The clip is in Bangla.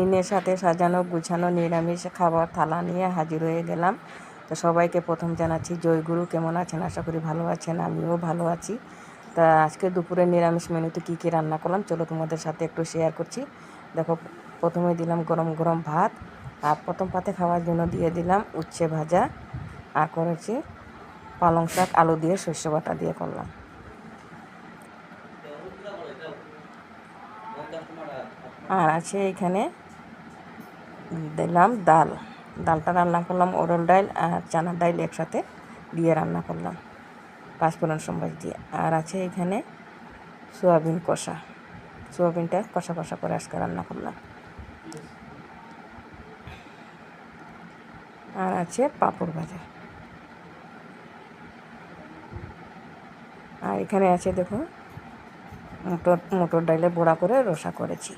দিনের সাথে সাজানো গুছানো নিরামিষ খাবার থালা নিয়ে হাজির হয়ে গেলাম। তো সবাইকে প্রথম জানাচ্ছি জয়গুরু। কেমন আছেন? আশা করি ভালো আছেন, আমিও ভালো আছি। তা আজকে দুপুরে নিরামিষ মেনুতে কী কী রান্না করলাম চলো তোমাদের সাথে একটু শেয়ার করছি। দেখো, প্রথমে দিলাম গরম গরম ভাত, আর প্রথম পাতে খাওয়ার জন্য দিয়ে দিলাম উচ্ছে ভাজা, আর করেছি পালং শাক আলু দিয়ে শস্য বাটা দিয়ে করলাম। আর আছে এখানে দিলাম ডালটা রান্না করলাম অরল ডাল আর চানা ডাল একসাথে দিয়ে রান্না করলাম পাঁচফোড়ন সম্বাস দিয়ে। আর আছে এখানে সোয়াবিন কষা, সোয়াবিনটা কষা কষা করে আজকে রান্না করলাম। আর আছে পাঁপড় ভাজা। আর এখানে আছে দেখো মটর ডালে বড়া করে রসা করেছি।